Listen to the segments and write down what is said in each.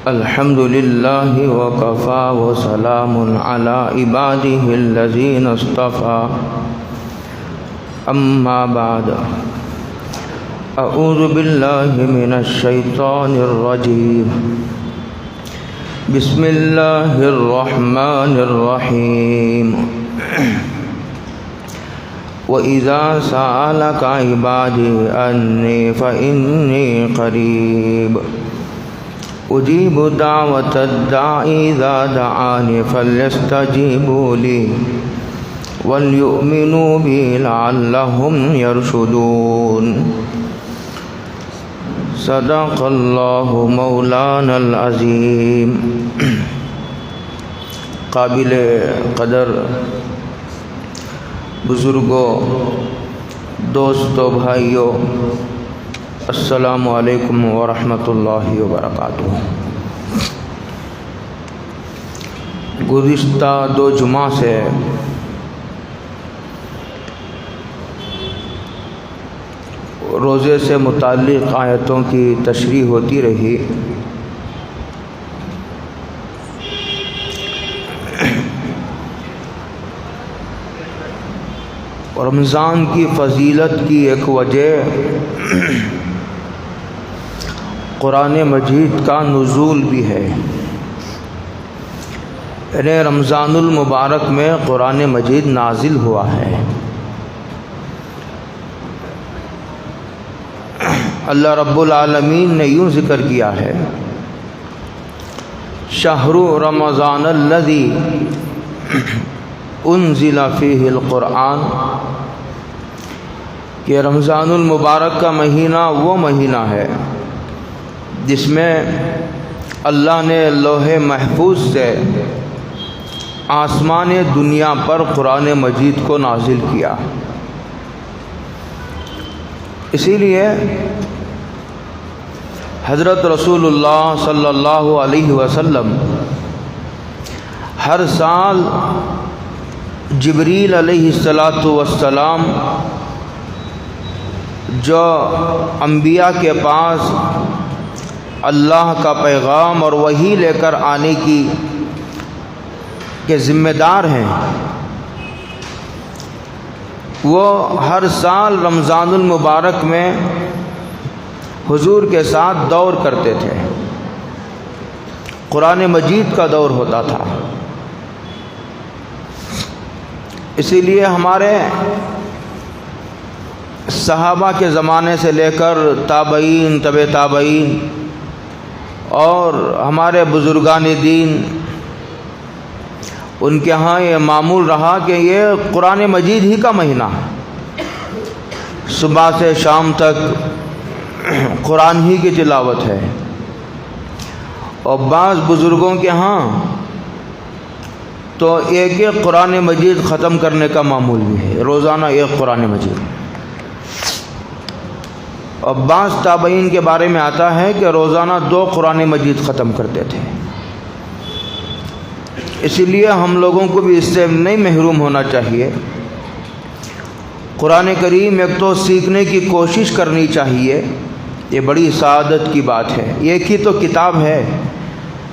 الحمد لله وكفى وسلام على عباده الذين اصطفى أما بعد أعوذ بالله من الشيطان الرجيم بسم الله الرحمن الرحيم وَإِذَا سَأَلَكَ عِبَادِي أَنِّي فَإِنِّي قَرِيبٌ أُجِيبُ دَعْوَةَ الدَّاعِ إِذَا دَعَانِ فَلْيَسْتَجِيبُوا لِي وَلْيُؤْمِنُوا بِي لَعَلَّهُمْ يَرْشُدُونَ صدق اللہ مولانا العظیم۔ قابل قدر بزرگوں، دوستوں، بھائیوں، السلام علیکم ورحمۃ اللہ وبرکاتہ۔ گزشتہ 2 جمعہ سے روزے سے متعلق آیتوں کی تشریح ہوتی رہی۔ رمضان کی فضیلت کی ایک وجہ قرآن مجید کا نزول بھی ہے، یعنی رمضان المبارک میں قرآن مجید نازل ہوا ہے۔ اللہ رب العالمین نے یوں ذکر کیا ہے، شہر رمضان الذی انزل فیہ القرآن، کہ رمضان المبارک کا مہینہ وہ مہینہ ہے جس میں اللہ نے لوح محفوظ سے آسمان دنیا پر قرآن مجید کو نازل کیا۔ اسی لیے حضرت رسول اللہ صلی اللہ علیہ وسلم ہر سال جبریل علیہ السلام جو انبیاء کے پاس اللہ کا پیغام اور وحی لے کر آنے کے ذمہ دار ہیں، وہ ہر سال رمضان المبارک میں حضور کے ساتھ دور کرتے تھے۔ قرآن مجید کا دور ہوتا تھا۔ اسی لیے ہمارے صحابہ کے زمانے سے لے کر تابعین، تبع تابعین اور ہمارے بزرگان دین، ان کے ہاں یہ معمول رہا کہ یہ قرآن مجید ہی کا مہینہ ہے، صبح سے شام تک قرآن ہی کی تلاوت ہے۔ اور بعض بزرگوں کے ہاں تو ایک قرآن مجید ختم کرنے کا معمول بھی ہے، روزانہ ایک قرآن مجید۔ اور بعض تابعین کے بارے میں آتا ہے کہ روزانہ 2 قرآن مجید ختم کرتے تھے۔ اسی لیے ہم لوگوں کو بھی اس سے نہیں محروم ہونا چاہیے۔ قرآن کریم ایک تو سیکھنے کی کوشش کرنی چاہیے، یہ بڑی سعادت کی بات ہے۔ ایک ہی تو کتاب ہے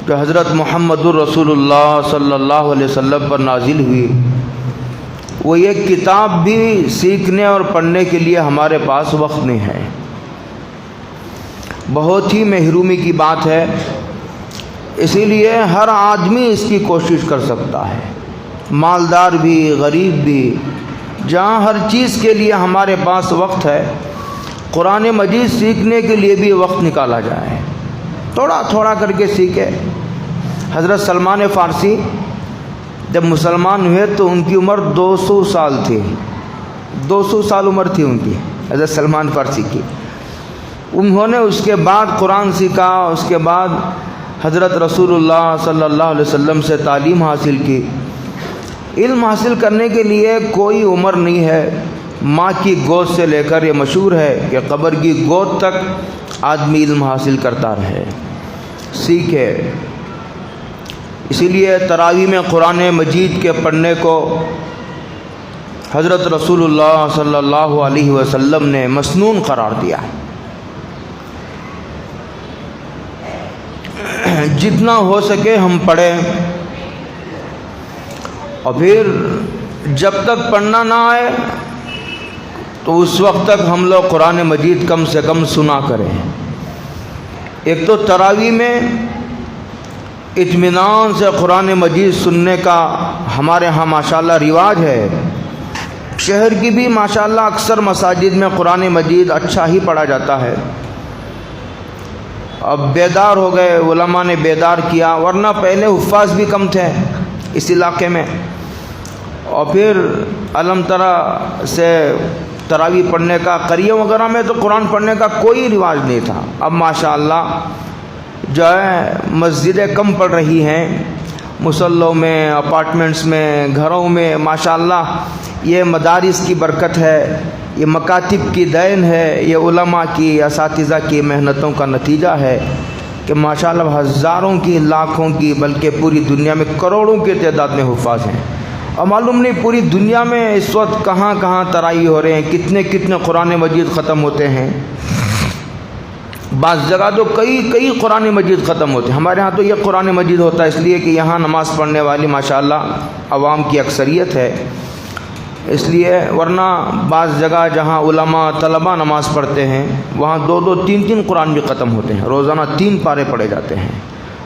جو حضرت محمد الرسول اللہ صلی اللہ علیہ وسلم پر نازل ہوئی، وہ ایک کتاب بھی سیکھنے اور پڑھنے کے لیے ہمارے پاس وقت نہیں ہے، بہت ہی محرومی کی بات ہے۔ اسی لیے ہر آدمی اس کی کوشش کر سکتا ہے، مالدار بھی، غریب بھی، جہاں ہر چیز کے لیے ہمارے پاس وقت ہے، قرآن مجید سیکھنے کے لیے بھی وقت نکالا جائے، تھوڑا تھوڑا کر کے سیکھے۔ حضرت سلمان فارسی جب مسلمان ہوئے تو ان کی عمر 200 سال تھی، 200 سال عمر تھی ان کی، حضرت سلمان فارسی کی۔ انہوں نے اس کے بعد قرآن سیکھا، اس کے بعد حضرت رسول اللہ صلی اللہ علیہ وسلم سے تعلیم حاصل کی۔ علم حاصل کرنے کے لیے کوئی عمر نہیں ہے، ماں کی گود سے لے کر یہ مشہور ہے کہ قبر کی گود تک آدمی علم حاصل کرتا رہے، سیکھے۔ اسی لیے تراویح میں قرآن مجید کے پڑھنے کو حضرت رسول اللہ صلی اللہ علیہ وسلم نے مسنون قرار دیا۔ جتنا ہو سکے ہم پڑھیں، اور پھر جب تک پڑھنا نہ آئے تو اس وقت تک ہم لوگ قرآن مجید کم سے کم سنا کریں۔ ایک تو تراویح میں اطمینان سے قرآن مجید سننے کا ہمارے ہاں ماشاءاللہ رواج ہے، شہر کی بھی ماشاءاللہ اکثر مساجد میں قرآن مجید اچھا ہی پڑھا جاتا ہے۔ اب بیدار ہو گئے، علماء نے بیدار کیا، ورنہ پہلے حفاظ بھی کم تھے اس علاقے میں، اور پھر علم ترا سے تراویح پڑھنے کا، قریوں وغیرہ میں تو قرآن پڑھنے کا کوئی رواج نہیں تھا۔ اب ماشاءاللہ جو ہے مسجدیں کم پڑھ رہی ہیں، مسلوں میں، اپارٹمنٹس میں، گھروں میں، ماشاءاللہ یہ مدارس کی برکت ہے، یہ مکاتب کی دین ہے، یہ علماء کی، اساتذہ کی محنتوں کا نتیجہ ہے کہ ماشاءاللہ ہزاروں کی، لاکھوں کی، بلکہ پوری دنیا میں کروڑوں کی تعداد میں حفاظ ہیں۔ اور معلوم نہیں پوری دنیا میں اس وقت کہاں کہاں تراویح ہو رہے ہیں، کتنے کتنے قرآن مجید ختم ہوتے ہیں، بعض جگہ تو کئی قرآن مجید ختم ہوتے ہیں۔ ہمارے ہاں تو یہ قرآن مجید ہوتا ہے اس لیے کہ یہاں نماز پڑھنے والی ماشاءاللہ عوام کی اکثریت ہے، اس لیے ورنہ بعض جگہ جہاں علماء طلباء نماز پڑھتے ہیں وہاں 2 3 قرآن بھی ختم ہوتے ہیں، روزانہ 3 پارے پڑھے جاتے ہیں،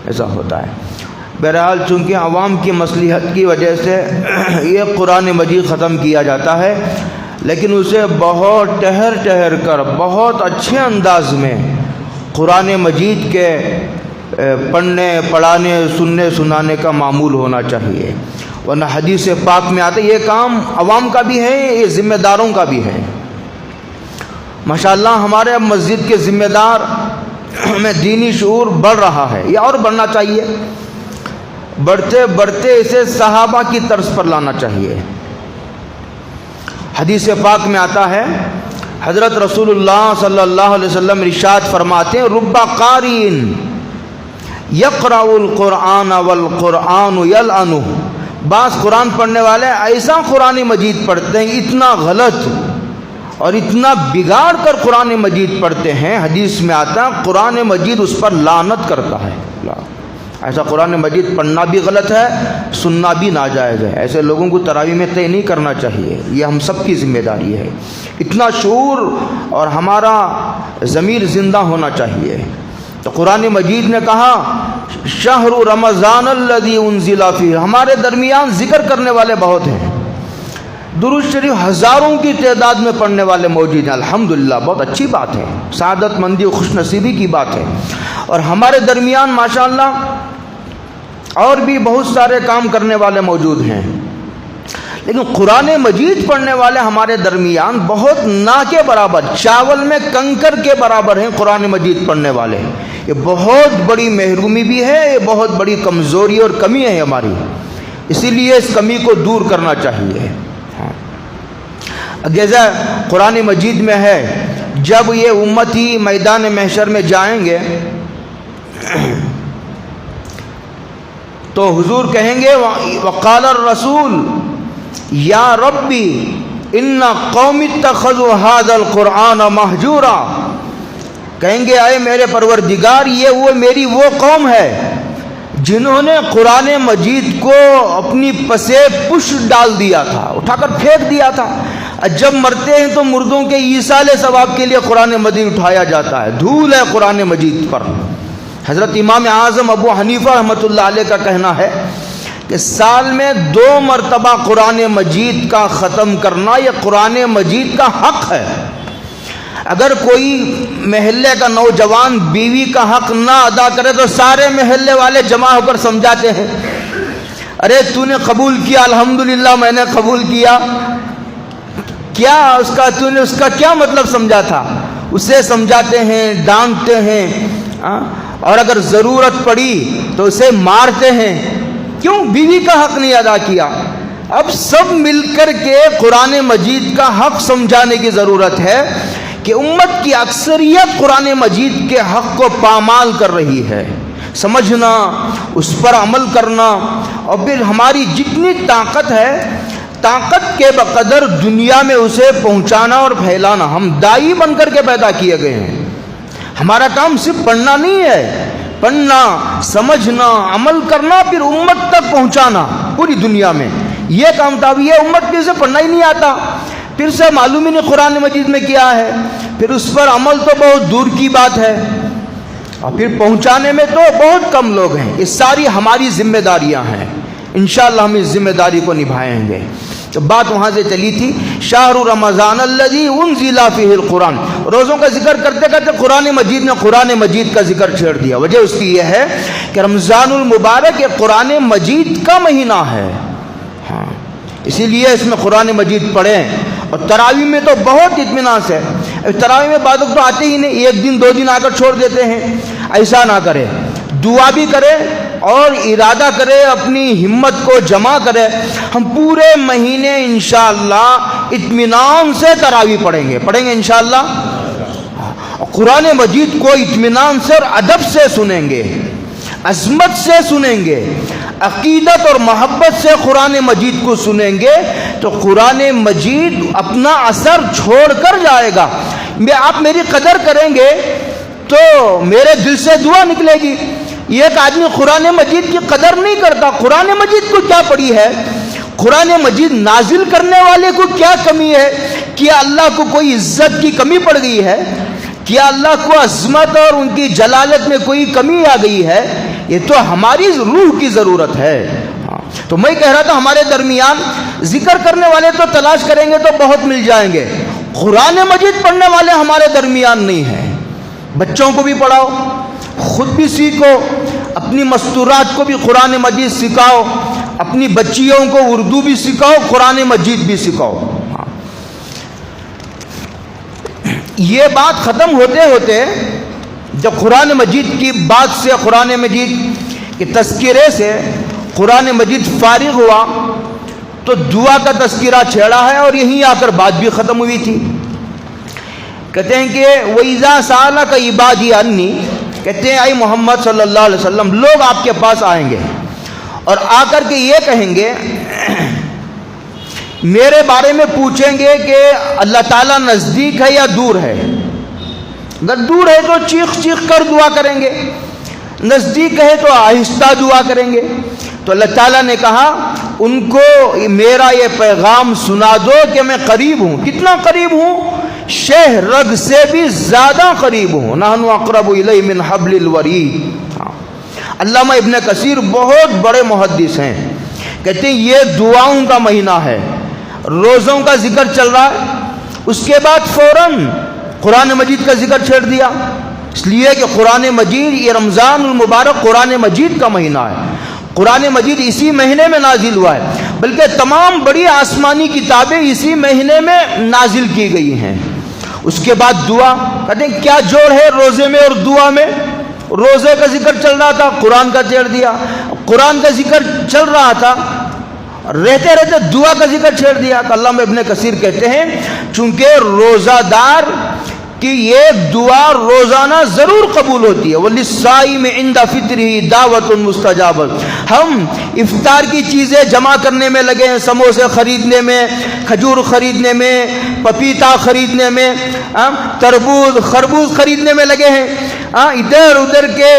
ایسا ہوتا ہے۔ بہرحال چونکہ عوام کی مصلحت کی وجہ سے یہ قرآن مجید ختم کیا جاتا ہے، لیکن اسے بہت ٹہر کر بہت اچھے انداز میں قرآن مجید کے پڑھنے، پڑھانے، سننے، سنانے کا معمول ہونا چاہیے، ورنہ حدیث پاک میں آتا ہے یہ کام عوام کا بھی ہے، یہ ذمہ داروں کا بھی ہے۔ ماشاءاللہ ہمارے مسجد کے ذمہ دار میں دینی شعور بڑھ رہا ہے، یہ اور بڑھنا چاہیے، بڑھتے بڑھتے اسے صحابہ کی طرز پر لانا چاہیے۔ حدیث پاک میں آتا ہے، حضرت رسول اللہ صلی اللہ علیہ وسلم ارشاد فرماتے ہیں، رب قارئ یقرأ القرآن والقرآن یلعنہ، بعض قرآن پڑھنے والے ایسا قرآن مجید پڑھتے ہیں، اتنا غلط اور اتنا بگاڑ کر قرآن مجید پڑھتے ہیں، حدیث میں آتا ہے قرآن مجید اس پر لعنت کرتا ہے۔ ایسا قرآن مجید پڑھنا بھی غلط ہے، سننا بھی ناجائز ہے، ایسے لوگوں کو تراویح میں طے نہیں کرنا چاہیے، یہ ہم سب کی ذمہ داری ہے۔ اتنا شعور اور ہمارا ضمیر زندہ ہونا چاہیے۔ تو قرآن مجید نے کہا شہر رمضان الذی انزل فیہ، ہمارے درمیان ذکر کرنے والے بہت ہیں، درود شریف ہزاروں کی تعداد میں پڑھنے والے موجود ہیں، الحمدللہ بہت اچھی بات ہے، سعادت مندی و خوش نصیبی کی بات ہے۔ اور ہمارے درمیان ماشاءاللہ اور بھی بہت سارے کام کرنے والے موجود ہیں، لیکن قرآن مجید پڑھنے والے ہمارے درمیان بہت نہ کے برابر، چاول میں کنکر کے برابر ہیں قرآن مجید پڑھنے والے۔ یہ بہت بڑی محرومی بھی ہے، یہ بہت بڑی کمزوری اور کمی ہے ہماری، اسی لیے اس کمی کو دور کرنا چاہیے۔ جیسا قرآن مجید میں ہے، جب یہ امتی میدان محشر میں جائیں گے تو حضور کہیں گے وقال الرسول یا ربی ان قوم اتخذوا هذا القرآن مہجورا، کہیں گے اے میرے پروردگار یہ میری وہ قوم ہے جنہوں نے قرآن مجید کو اپنی پسے پش ڈال دیا تھا، اٹھا کر پھینک دیا تھا۔ جب مرتے ہیں تو مردوں کے ایصال ثواب کے لیے قرآن مجید اٹھایا جاتا ہے، دھول ہے قرآن مجید پر۔ حضرت امام اعظم ابو حنیفہ رحمۃ اللہ علیہ کا کہنا ہے کہ سال میں 2 مرتبہ قرآن مجید کا ختم کرنا یہ قرآن مجید کا حق ہے۔ اگر کوئی محلے کا نوجوان بیوی کا حق نہ ادا کرے تو سارے محلے والے جمع ہو کر سمجھاتے ہیں، ارے تو نے قبول کیا، الحمدللہ میں نے قبول کیا، کیا تو نے اس کا کیا مطلب سمجھا تھا، اسے سمجھاتے ہیں، ڈانٹتے ہیں، اور اگر ضرورت پڑی تو اسے مارتے ہیں، کیوں؟ بیوی کا حق نہیں ادا کیا۔ اب سب مل کر کے قرآن مجید کا حق سمجھانے کی ضرورت ہے کہ امت کی اکثریت قرآن مجید کے حق کو پامال کر رہی ہے، سمجھنا، اس پر عمل کرنا، اور پھر ہماری جتنی طاقت ہے طاقت کے بقدر دنیا میں اسے پہنچانا اور پھیلانا۔ ہم دائی بن کر کے پیدا کیے گئے ہیں، ہمارا کام صرف پڑھنا نہیں ہے، پڑھنا، سمجھنا، عمل کرنا، پھر امت تک پہنچانا پوری دنیا میں، یہ کام تھا۔ یہ امت پھر سے پڑھنا ہی نہیں آتا، پھر سے معلوم ہی نہیں قرآن مجید میں کیا ہے، پھر اس پر عمل تو بہت دور کی بات ہے، اور پھر پہنچانے میں تو بہت کم لوگ ہیں۔ یہ ساری ہماری ذمہ داریاں ہیں، انشاءاللہ ہم اس ذمہ داری کو نبھائیں گے۔ تو بات وہاں سے چلی تھی، شہر رمضان الذی انزل فیہ القرآن، روزوں کا ذکر کرتے کرتے قرآن مجید نے قرآن مجید کا ذکر چھیڑ دیا۔ وجہ اس کی یہ ہے کہ رمضان المبارک یہ قرآن مجید کا مہینہ ہے، ہاں اسی لیے اس میں قرآن مجید پڑھیں۔ اور تراویح میں تو بہت اطمینان سے، تراویح میں بعض لوگ تو آتے ہی نہیں، ایک دن دو دن آ کر چھوڑ دیتے ہیں، ایسا نہ کرے، دعا بھی کرے اور ارادہ کرے، اپنی ہمت کو جمع کرے۔ ہم پورے مہینے انشاءاللہ اطمینان سے تراویح پڑھیں گے انشاءاللہ، قرآن مجید کو اطمینان سے اور ادب سے سنیں گے، عظمت سے سنیں گے، عقیدت اور محبت سے قرآن مجید کو سنیں گے، تو قرآن مجید اپنا اثر چھوڑ کر جائے گا۔ آپ میری قدر کریں گے تو میرے دل سے دعا نکلے گی۔ ایک آدمی قرآن مجید کی قدر نہیں کرتا، قرآن مجید کو کیا پڑھی ہے، قرآن مجید نازل کرنے والے کو کیا کمی ہے، کیا اللہ کو کوئی عزت کی کمی پڑ گئی ہے، کیا اللہ کو عظمت اور ان کی جلالت میں کوئی کمی آ گئی ہے، یہ تو ہماری روح کی ضرورت ہے۔ تو میں کہہ رہا تھا ہمارے درمیان ذکر کرنے والے تو تلاش کریں گے تو بہت مل جائیں گے، قرآن مجید پڑھنے والے ہمارے درمیان نہیں ہیں۔ بچوں کو بھی پڑھاؤ، خود بھی سیکھو، اپنی مستورات کو بھی قرآن مجید سکھاؤ، اپنی بچیوں کو اردو بھی سکھاؤ، قرآن مجید بھی سکھاؤ۔ یہ بات ختم ہوتے ہوتے جب قرآن مجید کی بات سے، قرآن مجید کے تذکرے سے قرآن مجید فارغ ہوا تو دعا کا تذکرہ چھیڑا ہے، اور یہیں آ کر بات بھی ختم ہوئی تھی۔ کہتے ہیں کہ وَإِذَا سَأَلَكَ عِبَادِي عَنِّي، کہتے ہیں اے محمد صلی اللہ علیہ وسلم، لوگ آپ کے پاس آئیں گے اور آ کر کے یہ کہیں گے، میرے بارے میں پوچھیں گے کہ اللہ تعالیٰ نزدیک ہے یا دور ہے۔ اگر دور ہے تو چیخ چیخ کر دعا کریں گے، نزدیک ہے تو آہستہ دعا کریں گے۔ تو اللہ تعالیٰ نے کہا ان کو میرا یہ پیغام سنا دو کہ میں قریب ہوں۔ کتنا قریب ہوں؟ شہ رگ سے بھی زیادہ قریب ہوں۔ نحن اقرب الیہ من حبل الورید۔ علامہ ابن کثیر بہت بڑے محدث ہیں، کہتے ہیں یہ دعاؤں کا مہینہ ہے، روزوں کا ذکر چل رہا ہے، اس کے بعد فوراً قرآن مجید کا ذکر چھیڑ دیا، اس لیے کہ قرآن مجید، یہ رمضان المبارک قرآن مجید کا مہینہ ہے، قرآن مجید اسی مہینے میں نازل ہوا ہے، بلکہ تمام بڑی آسمانی کتابیں اسی مہینے میں نازل کی گئی ہیں۔ اس کے بعد دعا، کہتے ہیں کیا جوڑ ہے روزے میں اور دعا میں؟ روزے کا ذکر چل رہا تھا، قرآن کا چھیڑ دیا، قرآن کا ذکر چل رہا تھا، رہتے رہتے دعا کا ذکر چھیڑ دیا۔ تو علامہ ابن کثیر کہتے ہیں چونکہ روزہ دار کی ایک دعا روزانہ ضرور قبول ہوتی ہے، وَلِلصَّائِمِ عِنْدَ فِطْرِهِ دَعْوَةٌ مُسْتَجَابَةٌ، ہم افطار کی چیزیں جمع کرنے میں لگے ہیں، سموسے خریدنے میں، کھجور خریدنے میں، پپیتا خریدنے میں، تربوز خربوز خریدنے میں لگے ہیں، ادھر ادھر کے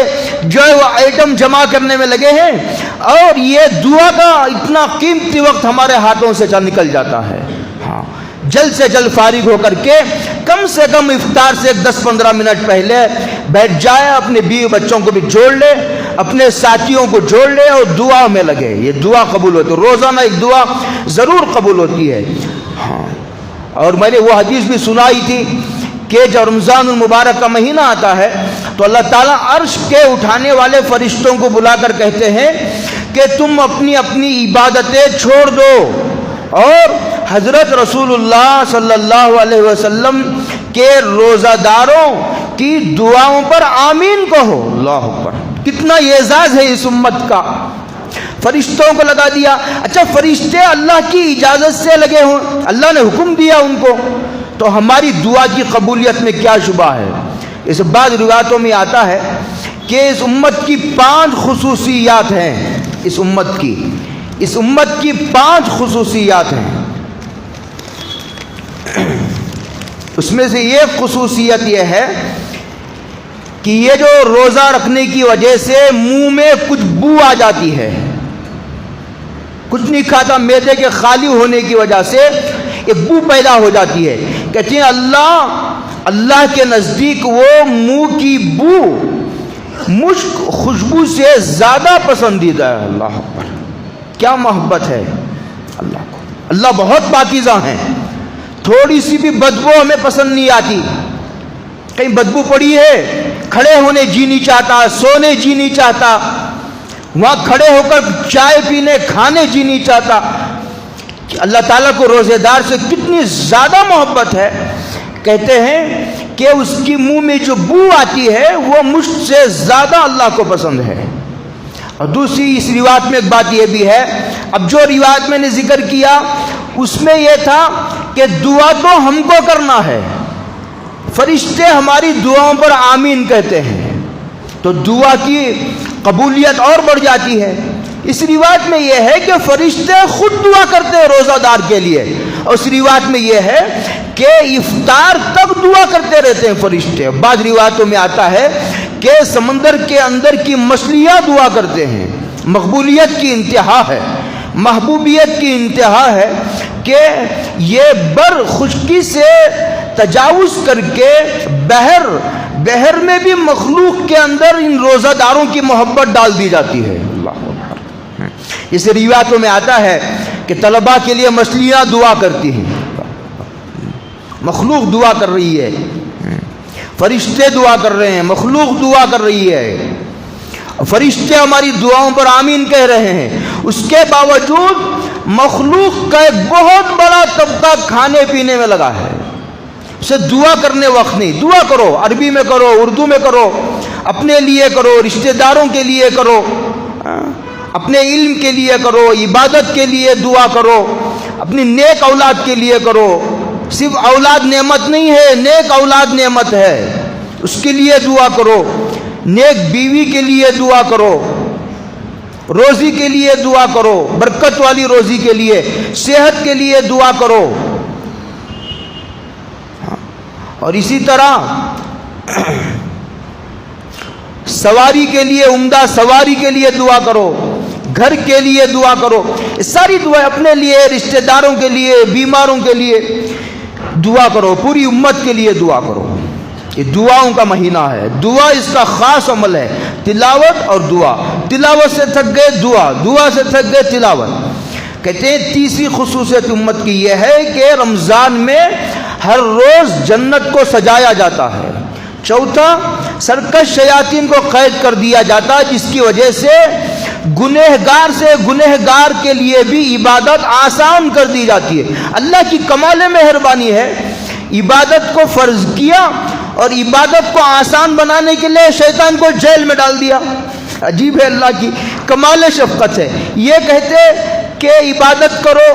جو آئٹم جمع کرنے میں لگے ہیں، اور یہ دعا کا اتنا قیمتی وقت ہمارے ہاتھوں سے نکل جاتا ہے۔ جلد سے جلد فارغ ہو کر کے کم سے کم افطار سے 10-15 منٹ پہلے بیٹھ جائے، اپنے بیوی بچوں کو بھی جوڑ لے، اپنے ساتھیوں کو جوڑ لے اور دعا میں لگے۔ یہ دعا قبول ہوتی ہے، روزانہ ایک دعا ضرور قبول ہوتی ہے۔ اور میں نے وہ حدیث بھی سنائی تھی کہ جب رمضان المبارک کا مہینہ آتا ہے تو اللہ تعالیٰ عرش کے اٹھانے والے فرشتوں کو بلا کر کہتے ہیں کہ تم اپنی اپنی عبادتیں چھوڑ دو اور حضرت رسول اللہ صلی اللہ علیہ وسلم کے روزہ داروں کی دعاؤں پر آمین کہو۔ اللہ اکبر، کتنا اعزاز ہے اس امت کا، فرشتوں کو لگا دیا۔ اچھا فرشتے اللہ کی اجازت سے لگے ہوں، اللہ نے حکم دیا ان کو، تو ہماری دعا کی قبولیت میں کیا شبہ ہے؟ اس بعض روایتوں میں آتا ہے کہ اس امت کی 5 خصوصیات ہیں، اس امت کی 5 خصوصیات ہیں۔ اس میں سے ایک خصوصیت یہ ہے کہ یہ جو روزہ رکھنے کی وجہ سے منہ میں کچھ بو آ جاتی ہے، کچھ نہیں کھاتا، معدے کے خالی ہونے کی وجہ سے ایک بو پیدا ہو جاتی ہے، کہتے ہیں اللہ کے نزدیک وہ منہ کی بو مشک خوشبو سے زیادہ پسندیدہ ہے۔ اللہ اکبر، کیا محبت ہے اللہ کو۔ اللہ بہت پاکیزہ ہیں، تھوڑی سی بھی بدبو ہمیں پسند نہیں آتی۔ کہیں بدبو پڑی ہے، کھڑے ہونے جی نہیں چاہتا، سونے جی نہیں چاہتا، وہاں کھڑے ہو کر چائے پینے کھانے جی نہیں چاہتا۔ کہ اللہ تعالیٰ کو روزے دار سے کتنی زیادہ محبت ہے، کہتے ہیں کہ اس کی منہ میں جو بو آتی ہے وہ مشک سے زیادہ اللہ کو پسند ہے۔ اور دوسری اس روایت میں ایک بات یہ بھی ہے، اب جو روایت میں نے ذکر کیا اس میں یہ تھا کہ دعا تو ہم کو کرنا ہے، فرشتے ہماری دعاؤں پر آمین کہتے ہیں، تو دعا کی قبولیت اور بڑھ جاتی ہے۔ اس روایت میں یہ ہے کہ فرشتے خود دعا کرتے ہیں روزہ دار کے لیے، اور اس روایت میں یہ ہے کہ افطار تک دعا کرتے رہتے ہیں فرشتے۔ بعض روایتوں میں آتا ہے کہ سمندر کے اندر کی مچھلیاں دعا کرتے ہیں۔ مقبولیت کی انتہا ہے، محبوبیت کی انتہا ہے کہ یہ بر خشکی سے تجاوز کر کے بحر میں بھی مخلوق کے اندر ان روزہ داروں کی محبت ڈال دی جاتی ہے۔ اللہ اکبر، اس روایتوں میں آتا ہے کہ طلباء کے لیے مچھلیاں دعا کرتی ہیں، مخلوق دعا کر رہی ہے، فرشتے دعا کر رہے ہیں، مخلوق دعا کر رہی ہے، فرشتے ہماری دعاؤں پر آمین کہہ رہے ہیں۔ اس کے باوجود مخلوق کا ایک بہت بڑا طبقہ کھانے پینے میں لگا ہے، اسے دعا کرنے وقت نہیں۔ دعا کرو، عربی میں کرو، اردو میں کرو، اپنے لیے کرو، رشتہ داروں کے لیے کرو، اپنے علم کے لیے کرو، عبادت کے لیے دعا کرو، اپنی نیک اولاد کے لیے کرو۔ صرف اولاد نعمت نہیں ہے، نیک اولاد نعمت ہے، اس کے لیے دعا کرو، نیک بیوی کے لیے دعا کرو، روزی کے لیے دعا کرو، برکت والی روزی کے لیے، صحت کے لیے دعا کرو۔ اور اسی طرح سواری کے لیے، عمدہ سواری کے لیے دعا کرو، گھر کے لیے دعا کرو، یہ ساری دعائیں اپنے لیے، رشتہ داروں کے لیے، بیماروں کے لیے دعا کرو، پوری امت کے لیے دعا کرو۔ یہ دعاؤں کا مہینہ ہے، دعا اس کا خاص عمل ہے، تلاوت اور دعا۔ تلاوت سے تھک گئے دعا، دعا سے تھک گئے تلاوت۔ کہتے ہیں تیسری خصوصیت امت کی یہ ہے کہ رمضان میں ہر روز جنت کو سجایا جاتا ہے۔ چوتھا، سرکش شیاطین کو قید کر دیا جاتا ہے، جس کی وجہ سے گنہگار سے گنہگار کے لیے بھی عبادت آسان کر دی جاتی ہے۔ اللہ کی کمال مہربانی ہے، عبادت کو فرض کیا اور عبادت کو آسان بنانے کے لیے شیطان کو جیل میں ڈال دیا۔ عجیب ہے، اللہ کی کمال شفقت ہے۔ یہ کہتے کہ عبادت کرو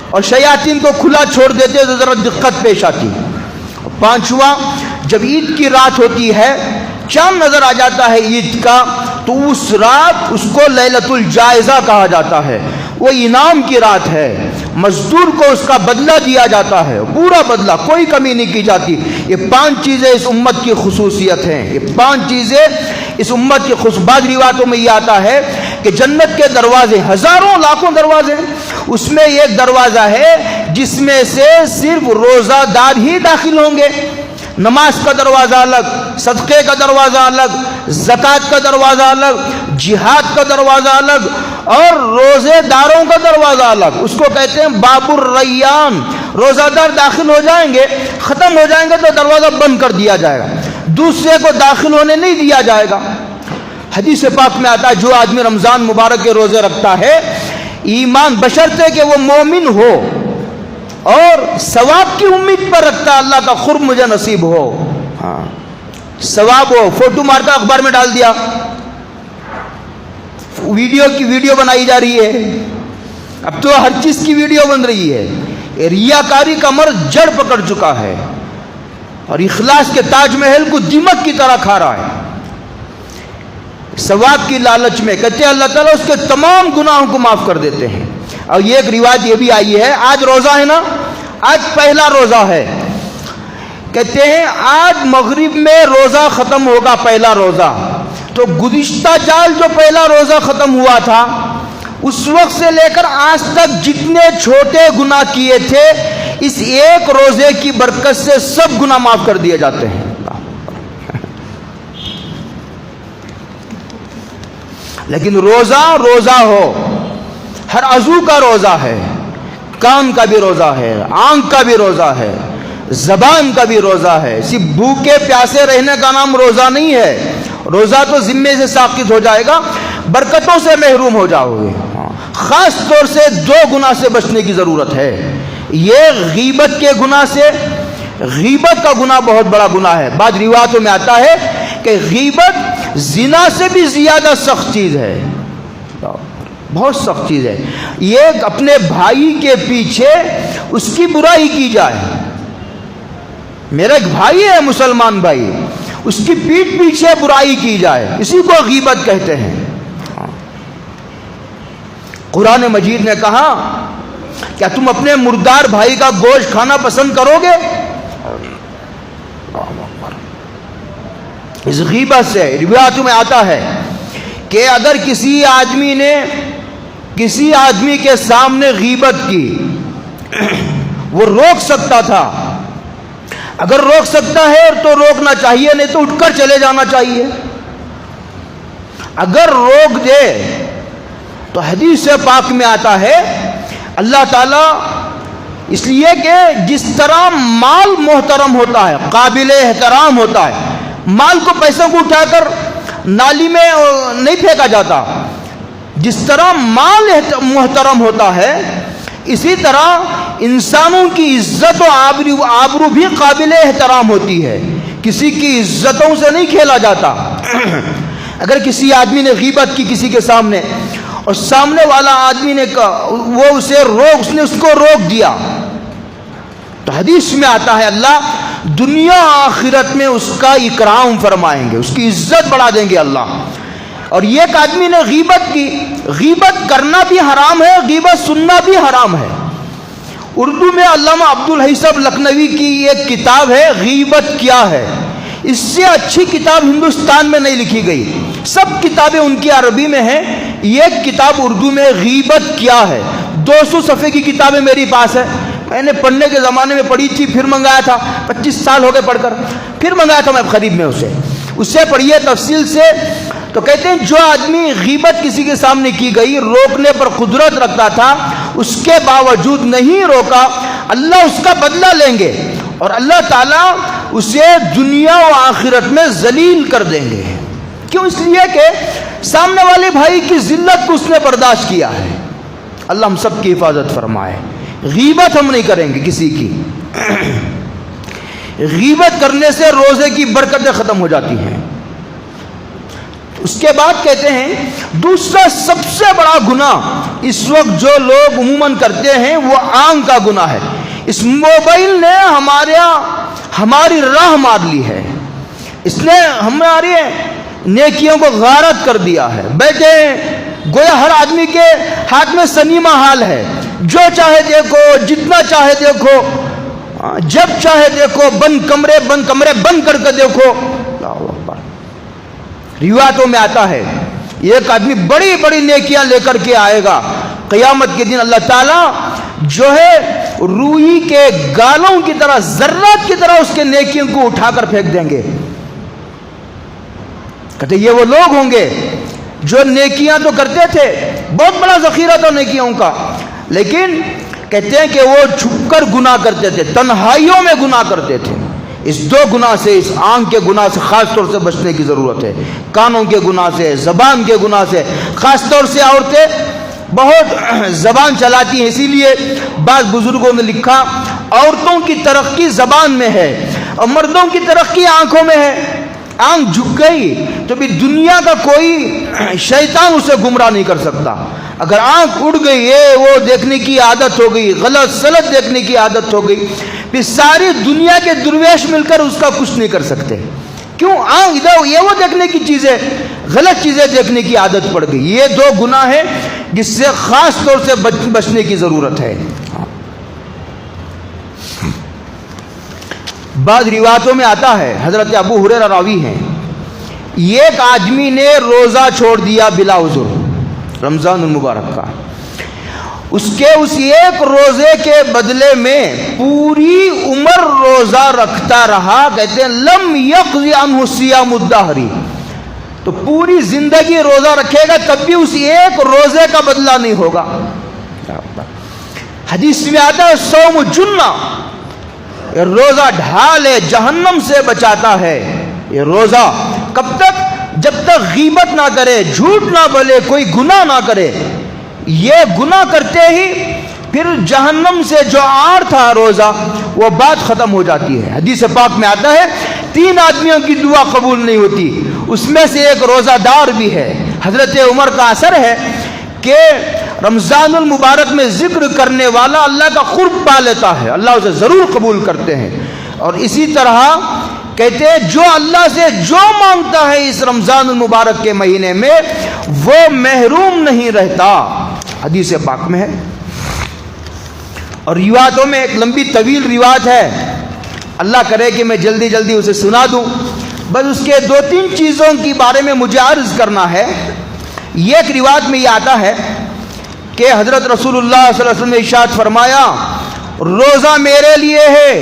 اور شیاطین کو کھلا چھوڑ دیتے تو ذرا دقت پیش آتی۔ پانچواں، جب عید کی رات ہوتی ہے، چاند نظر آ جاتا ہے عید کا، تو اس رات اس کو لیلۃ الجائزہ کہا جاتا ہے، وہ انعام کی رات ہے، مزدور کو اس کا بدلہ دیا جاتا ہے، پورا بدلہ، کوئی کمی نہیں کی جاتی۔ یہ پانچ چیزیں اس امت کی خصوصیت ہیں، یہ پانچ چیزیں اس امت کی بعض روایتوں میں یہ آتا ہے کہ جنت کے دروازے ہزاروں لاکھوں دروازے، اس میں ایک دروازہ ہے جس میں سے صرف روزہ دار ہی داخل ہوں گے۔ نماز کا دروازہ الگ، صدقے کا دروازہ الگ، زکوٰۃ کا دروازہ الگ، جہاد کا دروازہ الگ، اور روزے داروں کا دروازہ الگ۔ اس کو کہتے ہیں باب الریان۔ روزہ دار داخل ہو جائیں گے، ختم ہو جائیں گے تو دروازہ بند کر دیا جائے گا، دوسرے کو داخل ہونے نہیں دیا جائے گا۔ حدیث پاک میں آتا ہے جو آدمی رمضان مبارک کے روزے رکھتا ہے، ایمان بشرطے کہ وہ مومن ہو اور ثواب کی امید پر رکھتا، اللہ کا قرب مجھے نصیب ہو، ہاں ثواب ہو، فوٹو مارتا اخبار میں ڈال دیا، ویڈیو بنائی جا رہی ہے، اب تو ہر چیز کی ویڈیو بن رہی ہے، ریاکاری کا مرض جڑ پکڑ چکا ہے اور اخلاص کے تاج محل کو دیمک کی طرح کھا رہا ہے۔ ثواب کی لالچ میں کہتے ہیں اللہ تعالیٰ اس کے تمام گناہوں کو معاف کر دیتے ہیں۔ اور یہ ایک روایت یہ بھی آئی ہے، آج روزہ ہے نا، آج پہلا روزہ ہے، کہتے ہیں آج مغرب میں روزہ ختم ہوگا، پہلا روزہ، تو گزشتہ سال جو پہلا روزہ ختم ہوا تھا اس وقت سے لے کر آج تک جتنے چھوٹے گناہ کیے تھے اس ایک روزے کی برکت سے سب گناہ معاف کر دیے جاتے ہیں۔ لیکن روزہ روزہ ہو، ہر عضو کا روزہ ہے، کان کا بھی روزہ ہے، آنکھ کا بھی روزہ ہے، زبان کا بھی روزہ ہے۔ صرف بھوکے پیاسے رہنے کا نام روزہ نہیں ہے، روزہ تو ذمے سے ساقط ہو جائے گا، برکتوں سے محروم ہو جاؤ گے۔ خاص طور سے دو گناہ سے بچنے کی ضرورت ہے، یہ غیبت کے گناہ سے۔ غیبت کا گناہ بہت بڑا گناہ ہے، بعض روایتوں میں آتا ہے کہ غیبت زنا سے بھی زیادہ سخت چیز ہے، بہت سخت چیز ہے۔ یہ اپنے بھائی کے پیچھے اس کی برائی کی جائے، میرا ایک بھائی ہے مسلمان بھائی، اس کی پیٹھ پیچھے برائی کی جائے، اسی کو غیبت کہتے ہیں۔ قرآن مجید نے کہا کیا تم اپنے مردار بھائی کا گوشت کھانا پسند کرو گے؟ اس غیبت سے روایتوں میں آتا ہے کہ اگر کسی آدمی نے کسی آدمی کے سامنے غیبت کی وہ روک سکتا تھا، اگر روک سکتا ہے تو روکنا چاہیے، نہیں تو اٹھ کر چلے جانا چاہیے۔ اگر روک دے تو حدیث پاک میں آتا ہے اللہ تعالیٰ، اس لیے کہ جس طرح مال محترم ہوتا ہے، قابل احترام ہوتا ہے، مال کو پیسوں کو اٹھا کر نالی میں نہیں پھینکا جاتا، جس طرح مال محترم ہوتا ہے اسی طرح انسانوں کی عزت و آبرو بھی قابل احترام ہوتی ہے، کسی کی عزتوں سے نہیں کھیلا جاتا۔ اگر کسی آدمی نے غیبت کی کسی کے سامنے اور سامنے والا آدمی نے وہ اس نے اس کو روک دیا تو حدیث میں آتا ہے اللہ دنیا آخرت میں اس کا اکرام فرمائیں گے، اس کی عزت بڑھا دیں گے اللہ۔ اور یہ ایک آدمی نے غیبت کی، غیبت کرنا بھی حرام ہے، غیبت سننا بھی حرام ہے۔ اردو میں علامہ عبدالحی صاحب لکھنوی کی ایک کتاب ہے غیبت کیا ہے، اس سے اچھی کتاب ہندوستان میں نہیں لکھی گئی، سب کتابیں ان کی عربی میں ہیں، یہ کتاب اردو میں غیبت کیا ہے، 200 صفحے کی کتابیں میری پاس ہے، میں نے پڑھنے کے زمانے میں پڑھی تھی، پھر منگایا تھا، 25 سال ہو گئے پڑھ کر، پھر منگایا تھا میں قریب میں اسے پڑھیے تفصیل سے۔ تو کہتے ہیں جو آدمی غیبت کسی کے سامنے کی گئی، روکنے پر قدرت رکھتا تھا، اس کے باوجود نہیں روکا، اللہ اس کا بدلہ لیں گے اور اللہ تعالیٰ اسے دنیا و آخرت میں ذلیل کر دیں گے۔ کیوں؟ اس لیے کہ سامنے والے بھائی کی ذلت کو اس نے برداشت کیا ہے۔ اللہ ہم سب کی حفاظت فرمائے۔ غیبت ہم نہیں کریں گے کسی کی، غیبت کرنے سے روزے کی برکتیں ختم ہو جاتی ہیں۔ اس کے بعد کہتے ہیں دوسرا سب سے بڑا گناہ اس وقت جو لوگ عموماً کرتے ہیں وہ آنکھ کا گناہ ہے۔ اس موبائل نے ہماری راہ مار لی ہے، اس نے ہماری نیکیوں کو غارت کر دیا ہے۔ بیٹھے گویا ہر آدمی کے ہاتھ میں سنیما ہال ہے، جو چاہے دیکھو، جتنا چاہے دیکھو، جب چاہے دیکھو، بند کمرے بند کر کے دیکھو۔ روایتوں میں آتا ہے ایک آدمی بڑی بڑی نیکیاں لے کر کے آئے گا، قیامت کے دن اللہ تعالیٰ جو ہے روئی کے گالوں کی طرح، ذرات کی طرح اس کے نیکیوں کو اٹھا کر پھینک دیں گے۔ کہتے یہ وہ لوگ ہوں گے جو نیکیاں تو کرتے تھے، بہت بڑا ذخیرہ تھا نیکیوں کا، لیکن کہتے ہیں کہ وہ چھپ کر گناہ کرتے تھے، تنہائیوں میں گناہ کرتے تھے۔ اس دو گناہ سے، اس آنکھ کے گناہ سے خاص طور سے بچنے کی ضرورت ہے، کانوں کے گناہ سے، زبان کے گناہ سے، خاص طور سے عورتیں بہت زبان چلاتی ہیں، اسی لیے بعض بزرگوں نے لکھا عورتوں کی ترقی زبان میں ہے اور مردوں کی ترقی آنکھوں میں ہے۔ آنکھ جھک گئی تو بھی دنیا کا کوئی شیطان اسے گمراہ نہیں کر سکتا۔ اگر آنکھ اڑ گئی ہے، وہ دیکھنے کی عادت ہو گئی، غلط سلط دیکھنے کی عادت ہو گئی، پھر ساری دنیا کے درویش مل کر اس کا کچھ نہیں کر سکتے۔ کیوں؟ آنکھ ادھر یہ وہ دیکھنے کی چیزیں، غلط چیزیں دیکھنے کی عادت پڑ گئی۔ یہ دو گناہ ہیں جس سے خاص طور سے بچنے کی ضرورت ہے۔ بعض روایتوں میں آتا ہے، حضرت ابو ہریرہ راوی ہیں، ایک آدمی نے روزہ چھوڑ دیا بلا عذر رمضان المبارک کا، اس ایک روزے کے بدلے میں پوری عمر روزہ رکھتا رہا، کہتے ہیں لم یقض عنہ صیام الدہر، تو پوری زندگی روزہ رکھے گا تب بھی اس ایک روزے کا بدلہ نہیں ہوگا۔ حدیث میں آتا ہے صوم جنہ، یہ روزہ ڈھال ہے، جہنم سے بچاتا ہے۔ یہ روزہ کب تک؟ جب تک غیبت نہ کرے، جھوٹ نہ بولے، کوئی گناہ نہ کرے۔ یہ گناہ کرتے ہی پھر جہنم سے جو آڑ تھا روزہ، وہ بات ختم ہو جاتی ہے۔ حدیث پاک میں آتا ہے 3 آدمیوں کی دعا قبول نہیں ہوتی، اس میں سے ایک روزہ دار بھی ہے۔ حضرت عمر کا اثر ہے کہ رمضان المبارک میں ذکر کرنے والا اللہ کا قرب پا لیتا ہے، اللہ اسے ضرور قبول کرتے ہیں۔ اور اسی طرح کہتے ہیں جو اللہ سے جو مانگتا ہے اس رمضان المبارک کے مہینے میں وہ محروم نہیں رہتا، حدیث پاک میں ہے۔ اور روایتوں میں ایک لمبی طویل روایت ہے، اللہ کرے کہ میں جلدی جلدی اسے سنا دوں، بس اس کے 2-3 چیزوں کے بارے میں مجھے عرض کرنا ہے۔ ایک روایت میں یہ آتا ہے کہ حضرت رسول اللہ صلی اللہ علیہ وسلم نے ارشاد فرمایا روزہ میرے لیے ہے،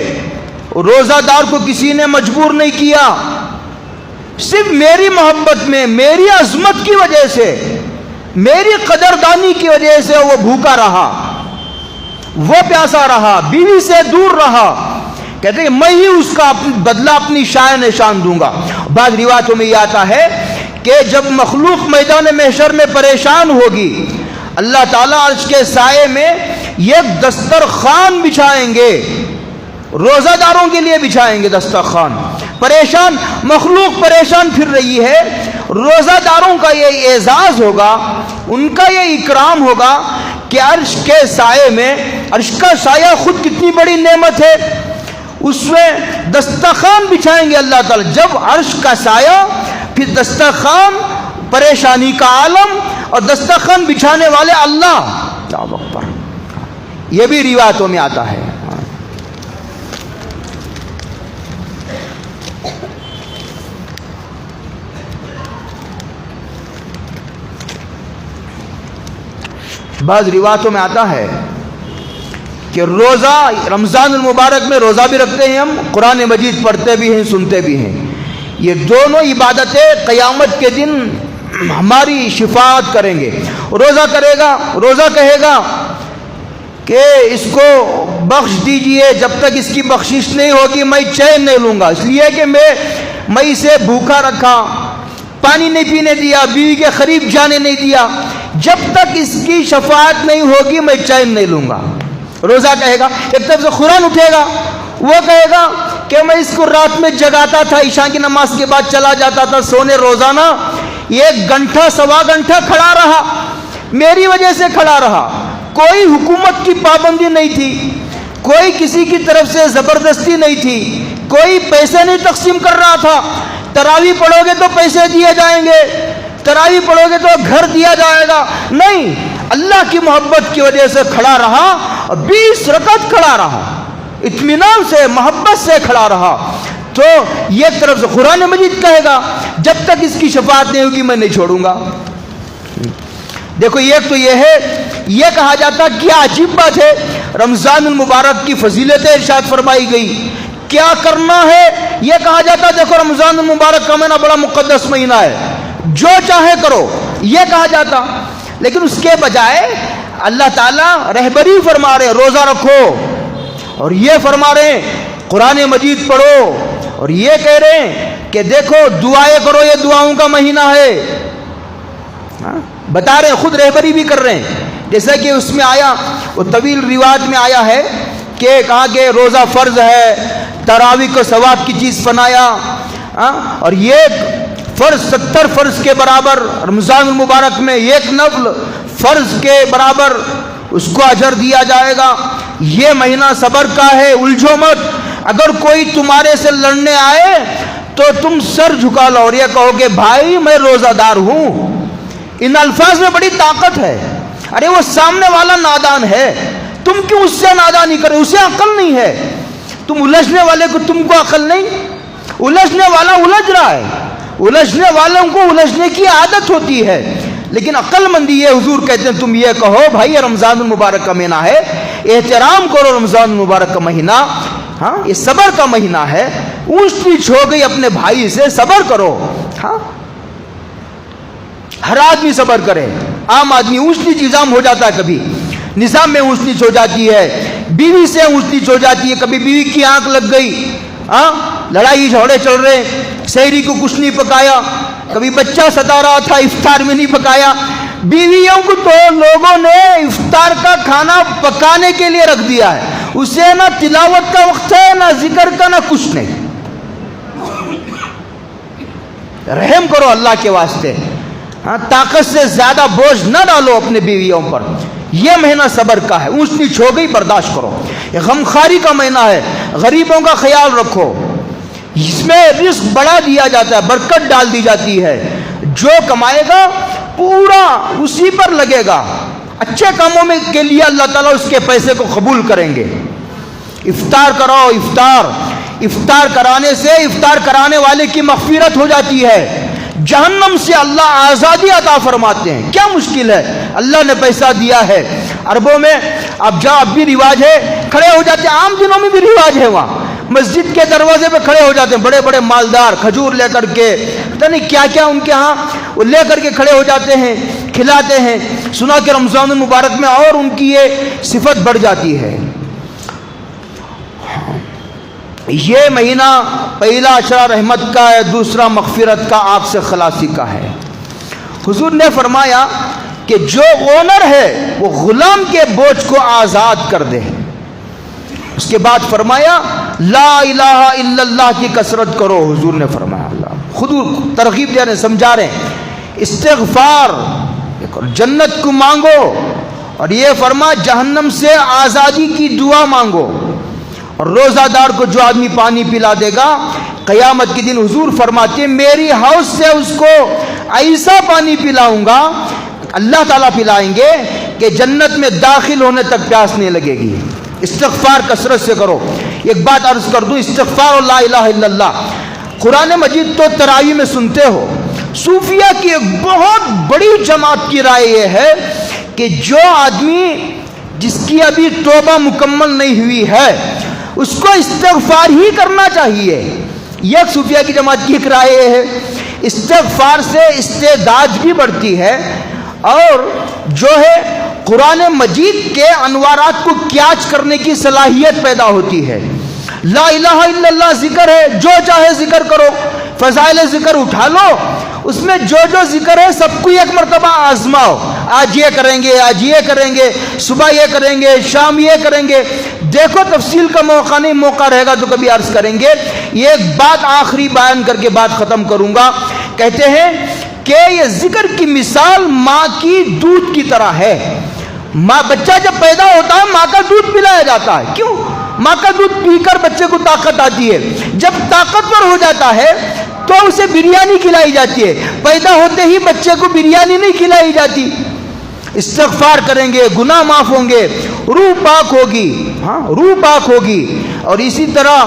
روزہ دار کو کسی نے مجبور نہیں کیا، صرف میری محبت میں، میری عظمت کی وجہ سے، میری قدردانی کی وجہ سے وہ بھوکا رہا، وہ پیاسا رہا، بیوی سے دور رہا، کہتے ہیں میں ہی اس کا بدلہ اپنی شان نشان دوں گا۔ بعض روایتوں میں یہ آتا ہے کہ جب مخلوق میدان محشر میں پریشان ہوگی، اللہ تعالیٰ عرش کے سائے میں ایک دسترخوان بچھائیں گے، روزہ داروں کے لیے بچھائیں گے دسترخوان، پریشان مخلوق پریشان پھر رہی ہے، روزہ داروں کا یہ اعزاز ہوگا، ان کا یہ اکرام ہوگا کہ عرش کے سائے میں، عرش کا سایہ خود کتنی بڑی نعمت ہے، اس میں دسترخوان بچھائیں گے اللہ تعالیٰ، جب عرش کا سایہ پھر دسترخوان، پریشانی کا عالم اور دسترخوان بچھانے والے اللہ، اللہ اکبر۔ یہ بھی روایتوں میں آتا ہے۔ بعض روایتوں میں آتا ہے کہ روزہ رمضان المبارک میں روزہ بھی رکھتے ہیں ہم، قرآن مجید پڑھتے بھی ہیں، سنتے بھی ہیں، یہ دونوں عبادتیں قیامت کے دن ہماری شفاعت کریں گے۔ روزہ کرے گا، روزہ کہے گا کہ اس کو بخش دیجئے، جب تک اس کی بخشش نہیں ہوگی میں چین نہیں لوں گا، اس لیے کہ میں اسے بھوکا رکھا، پانی نہیں پینے دیا، بیوی کے قریب جانے نہیں دیا، جب تک اس کی شفاعت نہیں ہوگی میں چین نہیں لوں گا۔ روزہ کہے گا۔ ایک طرف سے قرآن اٹھے گا، وہ کہے گا کہ میں اس کو رات میں جگاتا تھا، عشاء کی نماز کے بعد چلا جاتا تھا سونے، روزانہ 1 گھنٹہ 1.25 گھنٹہ کھڑا رہا، میری وجہ سے کھڑا رہا، کوئی حکومت کی پابندی نہیں تھی، کوئی کسی کی طرف سے زبردستی نہیں تھی، کوئی پیسے نہیں تقسیم کر رہا تھا، تراویح پڑھو گے تو پیسے دیے جائیں گے، تراویح پڑھو گے تو گھر دیا جائے گا، نہیں، اللہ کی محبت کی وجہ سے کھڑا رہا اور 20 رکعت کھڑا رہا، اطمینان سے، محبت سے کھڑا رہا۔ تو ایک طرف سے قرآن مجید کہے گا جب تک اس کی شفاعت نہیں ہوگی میں نہیں چھوڑوں گا۔ دیکھو ایک تو یہ ہے، یہ کہا جاتا کیا عجیب بات ہے، رمضان المبارک کی فضیلتیں ارشاد فرمائی گئی، کیا کرنا ہے یہ کہا جاتا، دیکھو رمضان المبارک کا مہینہ بڑا مقدس مہینہ ہے، جو چاہے کرو، یہ کہا جاتا، لیکن اس کے بجائے اللہ تعالیٰ رہبری فرما رہے روزہ رکھو، اور یہ فرما رہے قرآن مجید پڑھو، اور یہ کہہ رہے ہیں کہ دیکھو دعائیں کرو، یہ دعاؤں کا مہینہ ہے، بتا رہے ہیں، خود رہبری بھی کر رہے ہیں۔ جیسا کہ اس میں آیا، وہ طویل روایت میں آیا ہے کہ کہا کہ روزہ فرض ہے، تراویح کو ثواب کی چیز بنایا، اور یہ فرض 70 فرض کے برابر، رمضان المبارک میں 1 نفل فرض کے برابر اس کو اجر دیا جائے گا، یہ مہینہ صبر کا ہے، الجھو مت، اگر کوئی تمہارے سے لڑنے آئے تو تم سر جھکا لو اور یہ کہو کہ بھائی میں روزہ دار ہوں۔ ان الفاظ میں بڑی طاقت ہے، ارے وہ سامنے والا نادان ہے، تم کیوں اس سے نادانی کرے، اسے عقل نہیں ہے، تم الجھنے والے کو تم کو عقل نہیں؟ الجھنے والا الجھ رہا ہے، الجھنے والوں کو الجھنے کی عادت ہوتی ہے، لیکن عقل مندی ہے، حضور کہتے ہیں تم یہ کہو بھائی یہ رمضان المبارک کا مہینہ ہے، احترام کرو رمضان المبارک کا مہینہ، ہاں یہ صبر کا مہینہ ہے، اونچ نیچ ہو گئی اپنے بھائی سے صبر کرو، ہاں ہر آدمی صبر کرے، عام آدمی اونچ نیچ نظام ہو جاتا ہے، کبھی نظام میں اونچ نیچ ہو جاتی ہے، بیوی سے اونچ نیچ ہو جاتی ہے، کبھی بیوی کی آنکھ لگ گئی، ہاں لڑائی جھگڑے چل رہے، سحری کو کچھ نہیں پکایا، کبھی بچہ ستا رہا تھا افطار میں نہیں پکایا، بیویوں کو تو لوگوں نے افطار کا کھانا پکانے کے لیے رکھ دیا ہے، اسے نہ تلاوت کا وقت ہے نہ ذکر کا نہ کچھ نہیں۔ رحم کرو اللہ کے واسطے، ہاں طاقت سے زیادہ بوجھ نہ ڈالو اپنے بیویوں پر، یہ مہینہ صبر کا ہے، اونچ نیچ ہو گئی برداشت کرو، یہ غمخواری کا مہینہ ہے، غریبوں کا خیال رکھو، اس میں رزق بڑھا دیا جاتا ہے، برکت ڈال دی جاتی ہے، جو کمائے گا پورا اسی پر لگے گا، اچھے کاموں میں کے لیے اللہ تعالیٰ اس کے پیسے کو قبول کریں گے۔ افطار کراؤ، افطار کرانے سے افطار کرانے والے کی مغفرت ہو جاتی ہے، جہنم سے اللہ آزادی عطا فرماتے ہیں، کیا مشکل ہے، اللہ نے پیسہ دیا ہے، عربوں میں اب جہاں اب بھی رواج ہے کھڑے ہو جاتے ہیں، عام دنوں میں بھی رواج ہے، وہاں مسجد کے دروازے پہ کھڑے ہو جاتے ہیں، بڑے بڑے مالدار کھجور لے کر کے، پتہ نہیں کیا کیا ان کے ہاں وہ لے کر کے کھڑے ہو جاتے ہیں، کھلاتے ہیں، سنا کہ رمضان المبارک میں اور ان کی یہ صفت بڑھ جاتی ہے۔ یہ مہینہ پہلا عشرہ رحمت کا ہے، دوسرا مغفرت کا، آپ سے خلاصی کا ہے۔ حضور نے فرمایا کہ جو اونر ہے وہ غلام کے بوجھ کو آزاد کر دے، اس کے بعد فرمایا لا الہ الا اللہ کی کثرت کرو، حضور نے فرمایا، اللہ خود ترغیب دے رہے ہیں، سمجھا رہے ہیں، استغفار، جنت کو مانگو، اور یہ فرما جہنم سے آزادی کی دعا مانگو، اور روزہ دار کو جو آدمی پانی پلا دے گا قیامت کے دن حضور فرماتے ہیں میری حوض سے اس کو ایسا پانی پلاؤں گا، اللہ تعالیٰ پلائیں گے کہ جنت میں داخل ہونے تک پیاس نہیں لگے گی۔ استغفار کثرت سے کرو۔ ایک بات عرض کر دوں، استغفار اور لا الہ الا اللہ قرآن مجید تو تراویح میں سنتے ہو، صوفیہ کی ایک بہت بڑی جماعت کی رائے یہ ہے کہ جو آدمی جس کی ابھی توبہ مکمل نہیں ہوئی ہے اس کو استغفار ہی کرنا چاہیے۔ یہ صوفیہ کی جماعت کی ایک رائے ہے، استغفار سے استعداد بھی بڑھتی ہے، اور جو ہے قرآن مجید کے انوارات کو کیچ کرنے کی صلاحیت پیدا ہوتی ہے۔ لا الہ الا اللہ ذکر ہے، جو چاہے ذکر کرو، فضائل ذکر اٹھا لو، اس میں جو جو ذکر ہے سب کو ایک مرتبہ آزماؤ، آج یہ کریں گے، آج یہ کریں گے، صبح یہ کریں گے، شام یہ کریں گے، دیکھو تفصیل کا موقع نہیں، موقع رہے گا تو کبھی عرض کریں گے۔ یہ ایک بات آخری بیان کر کے بات ختم کروں گا، کہتے ہیں کہ یہ ذکر کی مثال ماں کی دودھ کی طرح ہے۔ ماں بچہ جب پیدا ہوتا ہے ماں کا دودھ پلایا جاتا ہے، کیوں؟ ماں کا دودھ پی کر بچے کو طاقت آتی ہے، جب طاقتور ہو جاتا ہے تو اسے بریانی کھلائی جاتی ہے، پیدا ہوتے ہی بچے کو بریانی نہیں کھلائی جاتی۔ استغفار کریں گے گناہ معاف ہوں گے، روح پاک ہوگی، ہاں روح پاک ہوگی، اور اسی طرح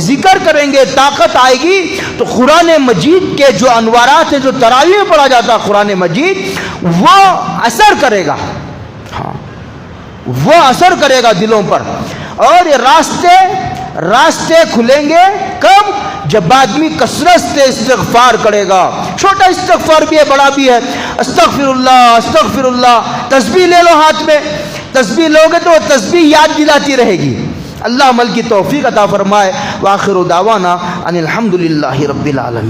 ذکر کریں گے طاقت آئے گی، تو قرآن مجید کے جو انوارات ہیں جو تراویح میں پڑھا جاتا ہے قرآن مجید وہ اثر کرے گا، ہاں وہ اثر کرے گا دلوں پر، اور یہ راستے کھلیں گے کب؟ جب آدمی کثرت سے استغفار کرے گا، چھوٹا استغفار بھی ہے بڑا بھی ہے، استغفر اللہ، تسبیح لے لو ہاتھ میں، تسبیح لوگے تو تسبیح یاد دلاتی رہے گی۔ اللہ عمل کی توفیق عطا فرمائے۔ وآخر دعوانا ان الحمد للہ رب العالمین۔